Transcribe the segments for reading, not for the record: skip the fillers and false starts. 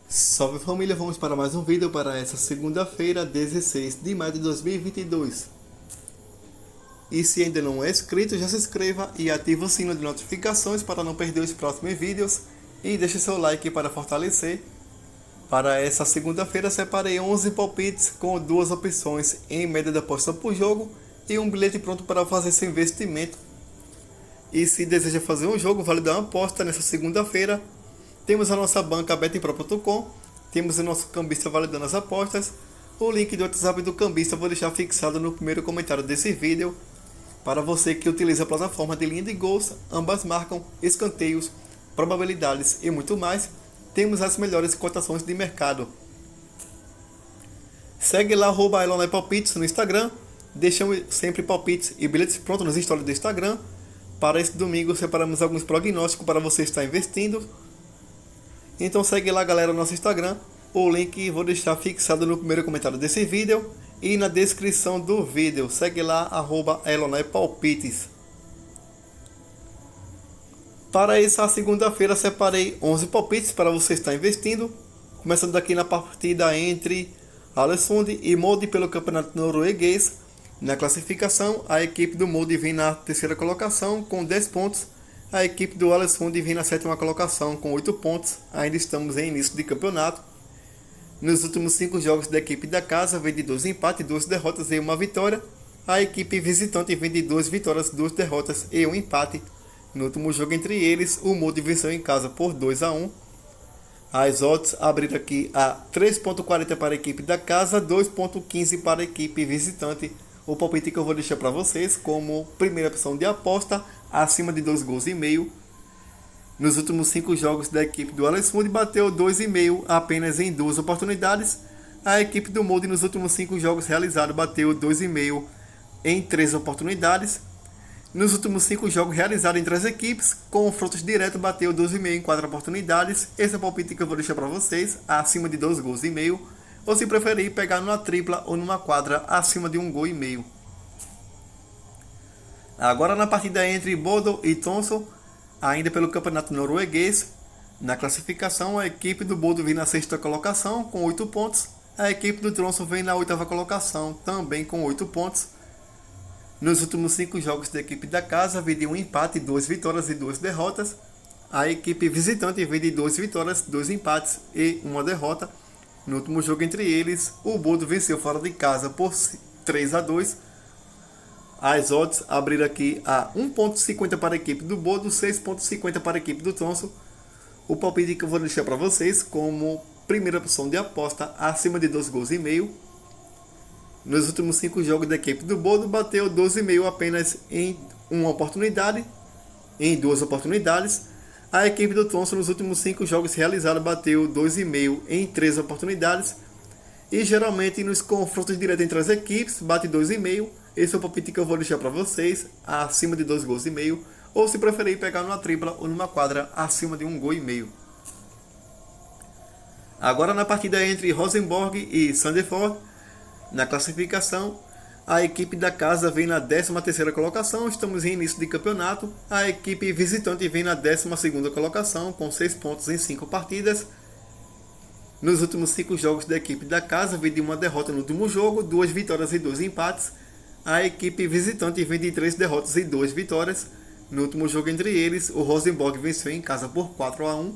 Salve família, vamos para mais um vídeo para essa segunda-feira, 16 de maio de 2022. E se ainda não é inscrito, já se inscreva e ative o sino de notificações para não perder os próximos vídeos. E deixe seu like para fortalecer. Para essa segunda-feira separei 11 palpites com duas opções em média de aposta por jogo e um bilhete pronto para fazer seu investimento. E se deseja fazer um jogo, vale dar uma aposta nessa segunda-feira. Temos a nossa banca betempro.com, temos o nosso cambista validando as apostas. O link do WhatsApp do cambista vou deixar fixado no primeiro comentário desse vídeo. Para você que utiliza a plataforma de linha de gols, ambas marcam, escanteios, probabilidades e muito mais, temos as melhores cotações de mercado. Segue lá @elonepalpites no Instagram, deixamos sempre palpites e bilhetes prontos nos stories do Instagram. Para esse domingo separamos alguns prognósticos para você estar investindo. Então segue lá, galera, no nosso Instagram. O link vou deixar fixado no primeiro comentário desse vídeo e na descrição do vídeo. Segue lá, @elonepalpites. Para essa segunda-feira separei 11 palpites para você estar investindo. Começando aqui na partida entre Alesund e Molde pelo campeonato norueguês. Na classificação, a equipe do Molde vem na terceira colocação com 10 pontos. A equipe do Alesund vem na sétima colocação com 8 pontos. Ainda estamos em início de campeonato. Nos últimos 5 jogos da equipe da casa, vem de 2 empates, 2 derrotas e 1 vitória. A equipe visitante vem de 2 vitórias, 2 derrotas e 1 empate. No último jogo entre eles, o Molde venceu em casa por 2-1. As odds abriram aqui a 3.40 para a equipe da casa, 2.15 para a equipe visitante. O palpite que eu vou deixar para vocês como primeira opção de aposta, acima de 2 gols e meio. Nos últimos 5 jogos da equipe do Alesund bateu 2,5 apenas em 2 oportunidades. A equipe do Molde nos últimos 5 jogos realizados bateu 2,5 em 3 oportunidades. Nos últimos 5 jogos realizados entre as equipes, confrontos diretos bateu 2,5 em 4 oportunidades. Esse é o palpite que eu vou deixar para vocês, acima de 2 gols e meio. Ou se preferir, pegar numa tripla ou numa quadra acima de 1 gol e meio. Agora na partida entre Bodo e Tromsø, ainda pelo campeonato norueguês. Na classificação, a equipe do Bodo vem na sexta colocação com 8 pontos. A equipe do Tromsø vem na oitava colocação, também com 8 pontos. Nos últimos 5 jogos da equipe da casa, vem de 1 empate, 2 vitórias e 2 derrotas. A equipe visitante vem de 2 vitórias, 2 empates e 1 derrota. No último jogo entre eles, o Bodo venceu fora de casa por 3-2. As odds abriram aqui a 1.50 para a equipe do Bodo, 6.50 para a equipe do Tromsø. O palpite que eu vou deixar para vocês como primeira opção de aposta, acima de 2 gols e meio. Nos últimos 5 jogos da equipe do Bodo, bateu 12,5 apenas em 1 oportunidade, em 2 oportunidades. A equipe do Tromsø nos últimos 5 jogos realizados bateu 2,5 em 3 oportunidades. E geralmente nos confrontos diretos entre as equipes bate 2,5. Esse é o palpite que eu vou deixar para vocês, acima de 2 gols e meio. Ou se preferir, pegar numa tripla ou numa quadra acima de 1 gol e meio. Agora na partida entre Rosenborg e Sandefjord, na classificação, a equipe da casa vem na 13ª colocação, estamos em início de campeonato. A equipe visitante vem na 12ª colocação, com 6 pontos em 5 partidas. Nos últimos 5 jogos da equipe da casa, vem de 1 derrota no último jogo, 2 vitórias e 2 empates. A equipe visitante vem de 3 derrotas e 2 vitórias. No último jogo entre eles, o Rosenborg venceu em casa por 4-1.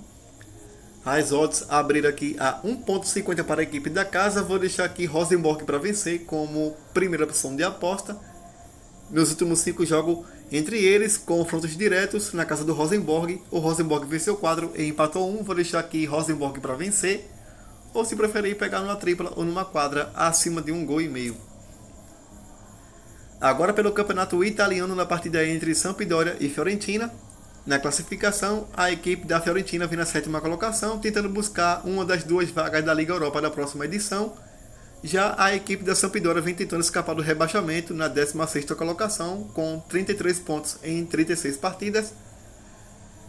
As odds abriram aqui a 1.50 para a equipe da casa. Vou deixar aqui Rosenborg para vencer como primeira opção de aposta. Nos últimos 5 jogos entre eles, confrontos diretos na casa do Rosenborg. O Rosenborg venceu 4 e empatou 1. Vou deixar aqui Rosenborg para vencer. Ou se preferir, pegar numa tripla ou numa quadra acima de 1 gol e meio. Agora pelo campeonato italiano, na partida entre Sampdoria e Fiorentina. Na classificação, a equipe da Fiorentina vem na 7ª colocação, tentando buscar uma das 2 vagas da Liga Europa da próxima edição. Já a equipe da Sampdoria vem tentando escapar do rebaixamento na 16ª colocação, com 33 pontos em 36 partidas.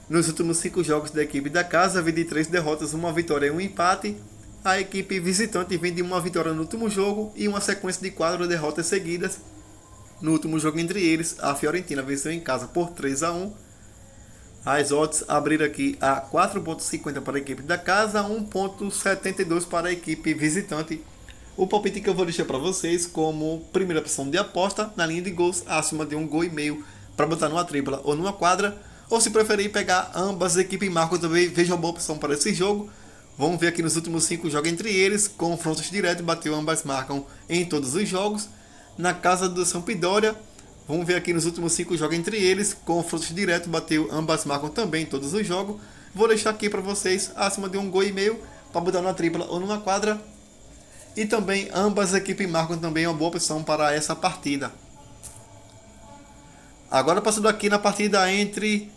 Nos últimos 5 jogos da equipe da casa, vem de 3 derrotas, 1 vitória e 1 empate. A equipe visitante vem de 1 vitória no último jogo e uma sequência de 4 derrotas seguidas. No último jogo entre eles, a Fiorentina venceu em casa por 3-1. As odds abriram aqui a 4,50 para a equipe da casa, 1,72 para a equipe visitante. O palpite que eu vou deixar para vocês como primeira opção de aposta na linha de gols acima de 1,5 gols para botar numa tripla ou numa quadra. Ou se preferir pegar ambas as equipes marcam também, veja uma boa opção para esse jogo. Vamos ver aqui nos últimos 5 jogos entre eles, confrontos diretos, bateu ambas marcam em todos os jogos. Na casa do Sampdoria, vamos ver aqui nos últimos 5 jogos entre eles, confrontos diretos, bateu ambas marcam também em todos os jogos. Vou deixar aqui para vocês acima de 1,5 gols para botar numa tripla ou numa quadra. E também ambas as equipes marcam também uma boa opção para essa partida. Agora passando aqui na partida entre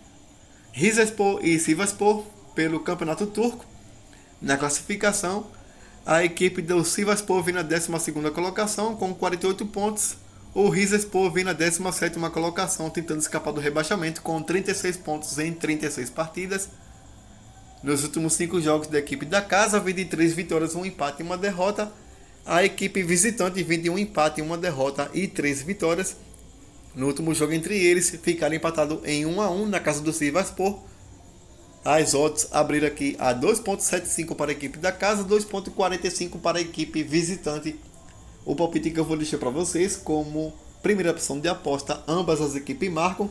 Rizespor e Sivasspor pelo Campeonato Turco. Na classificação, a equipe do Sivasspor vem na 12ª colocação com 48 pontos. O Rizespor vem na 17ª colocação tentando escapar do rebaixamento com 36 pontos em 36 partidas. Nos últimos 5 jogos da equipe da casa, vem de 3 vitórias, 1 empate e 1 derrota. A equipe visitante vem de 1 empate, 1 derrota e 3 vitórias. No último jogo entre eles, ficaram empatados em 1-1 na casa do Sivasspor. As odds abriram aqui a 2,75 para a equipe da casa, 2,45 para a equipe visitante. O palpite que eu vou deixar para vocês como primeira opção de aposta, ambas as equipes marcam.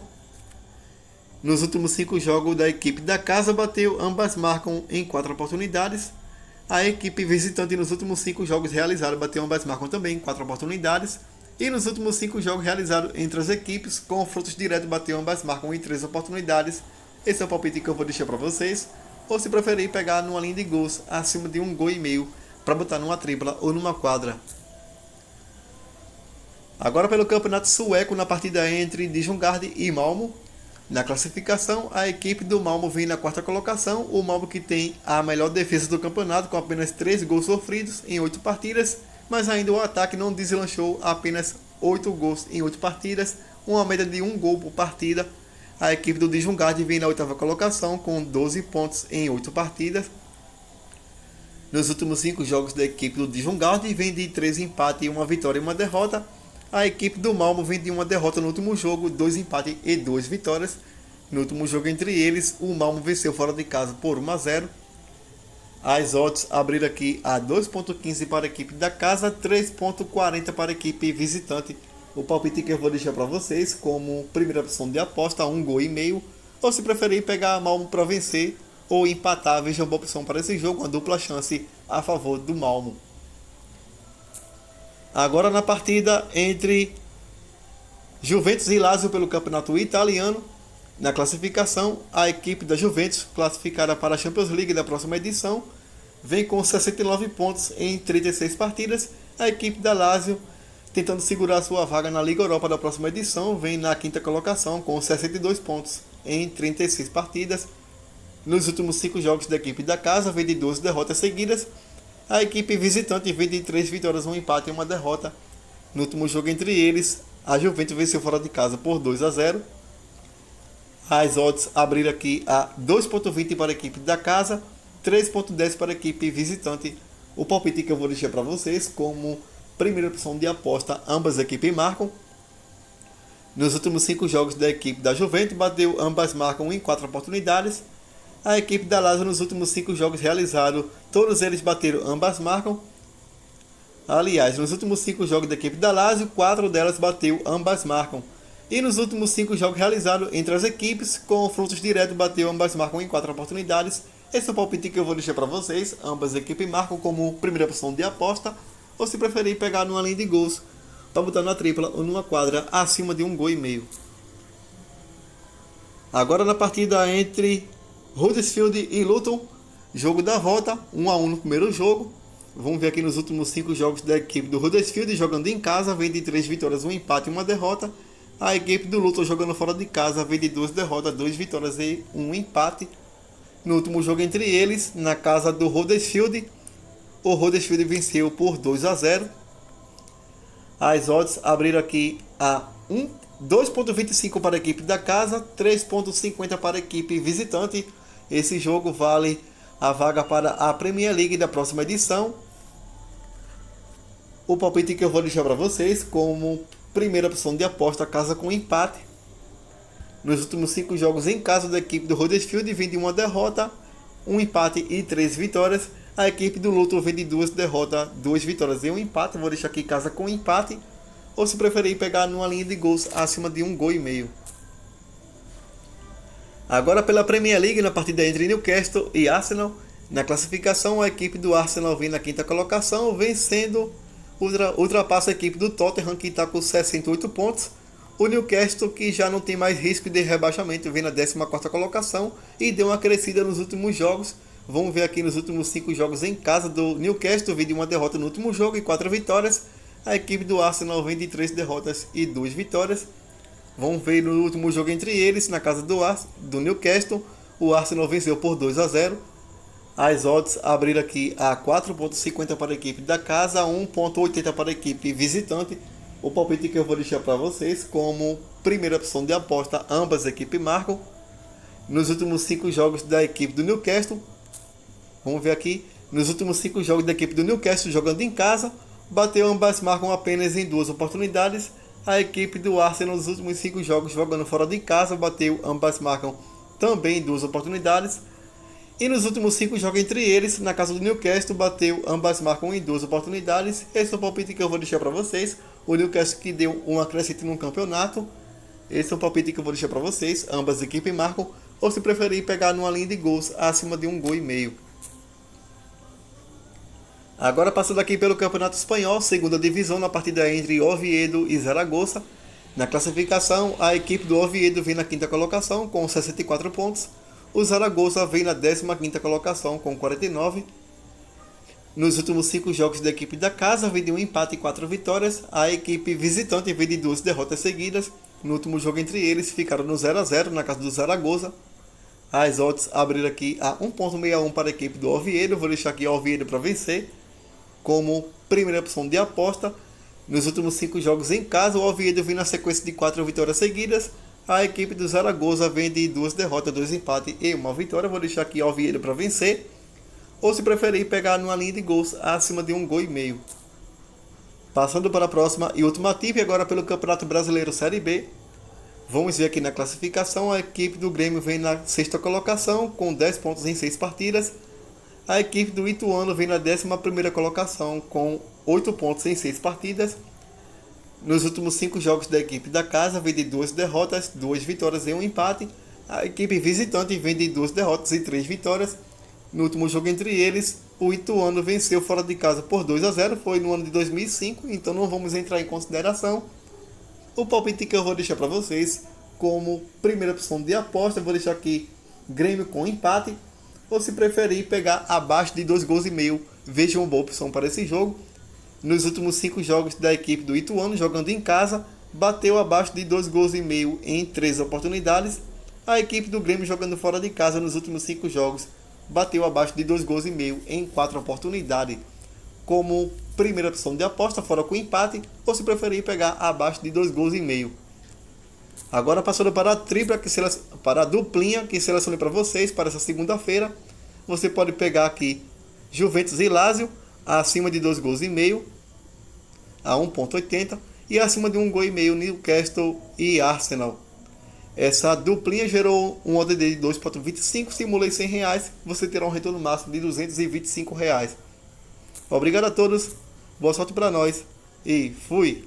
Nos últimos 5 jogos da equipe da casa, bateu, ambas marcam em 4 oportunidades. A equipe visitante nos últimos 5 jogos realizados, bateu, ambas marcam também em 4 oportunidades. E nos últimos 5 jogos realizados entre as equipes, confrontos diretos, bateu, ambas marcam em 3 oportunidades. Esse é o palpite que eu vou deixar para vocês. Ou se preferir pegar numa linha de gols acima de 1,5 gols para botar numa tripla ou numa quadra. Agora pelo campeonato sueco, na partida entre Djurgården e Malmo. Na classificação, a equipe do Malmo vem na 4ª colocação. O Malmo que tem a melhor defesa do campeonato, com apenas 3 gols sofridos em 8 partidas. Mas ainda o ataque não deslanchou, apenas 8 gols em 8 partidas, uma média de 1 gol por partida. A equipe do Djurgården vem na 8ª colocação com 12 pontos em 8 partidas. Nos últimos 5 jogos da equipe do Djurgården vem de 3 empates e 1 vitória e 1 derrota. A equipe do Malmo vem de 1 derrota no último jogo, 2 empates e 2 vitórias. No último jogo entre eles, o Malmo venceu fora de casa por 1-0. As odds abriram aqui a 2,15 para a equipe da casa, 3,40 para a equipe visitante. O palpite que eu vou deixar para vocês como primeira opção de aposta, 1,5 gols. Ou se preferir pegar Malmo para vencer ou empatar, veja uma boa opção para esse jogo, uma dupla chance a favor do Malmo. Agora na partida entre Juventus e Lazio pelo campeonato italiano. Na classificação, a equipe da Juventus, classificada para a Champions League da próxima edição, vem com 69 pontos em 36 partidas. A equipe da Lazio, tentando segurar sua vaga na Liga Europa da próxima edição, vem na 5ª colocação com 62 pontos em 36 partidas. Nos últimos 5 jogos da equipe da casa, vem de 12 derrotas seguidas. A equipe visitante vem de 3 vitórias, 1 empate e 1 derrota. No último jogo entre eles, a Juventus venceu fora de casa por 2-0. As odds abriram aqui a 2,20 para a equipe da casa, 3,10 para a equipe visitante. O palpite que eu vou deixar para vocês como primeira opção de aposta, ambas as equipes marcam. Nos últimos 5 jogos da equipe da Juventus, bateu, ambas marcam em 4 oportunidades. A equipe da Lazio nos últimos 5 jogos realizados, todos eles bateram, ambas marcam. Aliás, nos últimos 5 jogos da equipe da Lazio, 4 delas bateu, ambas marcam. E nos últimos 5 jogos realizados entre as equipes, confrontos diretos, bateu, ambas marcam em 4 oportunidades. Esse é o palpite que eu vou deixar para vocês. Ambas as equipes marcam como primeira opção de aposta. Ou se preferir pegar numa linha de gols, para botar na tripla ou numa quadra acima de 1,5 gols. Agora na partida entre Huddersfield e Luton, jogo da volta, 1-1 no primeiro jogo. Vamos ver aqui nos últimos 5 jogos da equipe do Huddersfield, jogando em casa, vem de 3 vitórias, 1 empate e 1 derrota. A equipe do Luton jogando fora de casa, vem de 2 derrotas, 2 vitórias e 1 empate. No último jogo entre eles, na casa do Huddersfield, o Huddersfield venceu por 2-0. As odds abriram aqui a 2,25 para a equipe da casa, 3,50 para a equipe visitante. Esse jogo vale a vaga para a Premier League da próxima edição. O palpite que eu vou deixar para vocês como primeira opção de aposta, casa com empate. Nos últimos 5 jogos em casa da equipe do Huddersfield vem de uma derrota, um empate e 3 vitórias. A equipe do Luton vem de 2 derrotas, 2 vitórias e um empate. Vou deixar aqui casa com empate. Ou se preferir pegar numa linha de gols acima de 1,5 gols. Agora pela Premier League, na partida entre Newcastle e Arsenal. Na classificação, a equipe do Arsenal vem na quinta colocação, vencendo, ultrapassa a equipe do Tottenham, que está com 68 pontos. O Newcastle, que já não tem mais risco de rebaixamento, vem na 14ª colocação e deu uma crescida nos últimos jogos. Vamos ver aqui nos últimos 5 jogos em casa do Newcastle, vem de uma derrota no último jogo e 4 vitórias. A equipe do Arsenal vem de 3 derrotas e 2 vitórias. Vamos ver no último jogo entre eles, na casa do Newcastle. O Arsenal venceu por 2-0. As odds abriram aqui a 4,50 para a equipe da casa, a 1,80 para a equipe visitante. O palpite que eu vou deixar para vocês como primeira opção de aposta, ambas equipes marcam. Nos últimos 5 jogos da equipe do Newcastle, vamos ver aqui, nos últimos 5 jogos da equipe do Newcastle jogando em casa, bateu, ambas marcam apenas em 2 oportunidades. A equipe do Arsenal nos últimos 5 jogos jogando fora de casa, bateu, ambas marcam também em 2 oportunidades. E nos últimos 5 jogos entre eles, na casa do Newcastle, bateu, ambas marcam em 2 oportunidades. Esse é o palpite que eu vou deixar para vocês. O Newcastle que deu uma crescente no campeonato. Esse é o palpite que eu vou deixar para vocês. Ambas equipes marcam. Ou se preferir pegar numa linha de gols acima de 1,5 gols. Agora passando aqui pelo Campeonato Espanhol, segunda divisão, na partida entre Oviedo e Zaragoza. Na classificação, a equipe do Oviedo vem na quinta colocação com 64 pontos. O Zaragoza vem na 15ª colocação com 49. Nos últimos 5 jogos da equipe da casa, vem de um empate e 4 vitórias. A equipe visitante vem de 2 derrotas seguidas. No último jogo entre eles, ficaram no 0-0 na casa do Zaragoza. As odds abriram aqui a 1,61 para a equipe do Oviedo. Vou deixar aqui o Oviedo para vencer como primeira opção de aposta. Nos últimos 5 jogos em casa, o Oviedo vem na sequência de 4 vitórias seguidas. A equipe do Zaragoza vem de 2 derrotas, 2 empates e 1 vitória. Vou deixar aqui o Oviedo para vencer. Ou se preferir pegar numa linha de gols acima de 1,5 gols. Passando para a próxima e última tip, agora pelo Campeonato Brasileiro Série B. Vamos ver aqui na classificação, a equipe do Grêmio vem na 6ª colocação com 10 pontos em 6 partidas. A equipe do Ituano vem na 11ª colocação com 8 pontos em 6 partidas. Nos últimos 5 jogos da equipe da casa, vem de 2 derrotas, 2 vitórias e 1 empate. A equipe visitante vem de 2 derrotas e 3 vitórias. No último jogo entre eles, o Ituano venceu fora de casa por 2-0, foi no ano de 2005, então não vamos entrar em consideração. O palpite que eu vou deixar para vocês como primeira opção de aposta, eu vou deixar aqui Grêmio com empate. Ou se preferir pegar abaixo de 2,5 gols, veja uma boa opção para esse jogo. Nos últimos 5 jogos da equipe do Ituano, jogando em casa, bateu abaixo de 2,5 gols em 3 oportunidades. A equipe do Grêmio, jogando fora de casa nos últimos 5 jogos, bateu abaixo de 2,5 gols em 4 oportunidades. Como primeira opção de aposta, fora com empate, ou se preferir pegar abaixo de 2,5 gols. Agora passando para a tripla, para a duplinha que selecionei para vocês para essa segunda-feira. Você pode pegar aqui Juventus e Lazio acima de 2,5 gols a 1,80 e acima de 1,5 gols Newcastle e Arsenal. Essa duplinha gerou um ODD de 2,25, simulei R$100, você terá um retorno máximo de R$225. Obrigado a todos, boa sorte para nós e fui!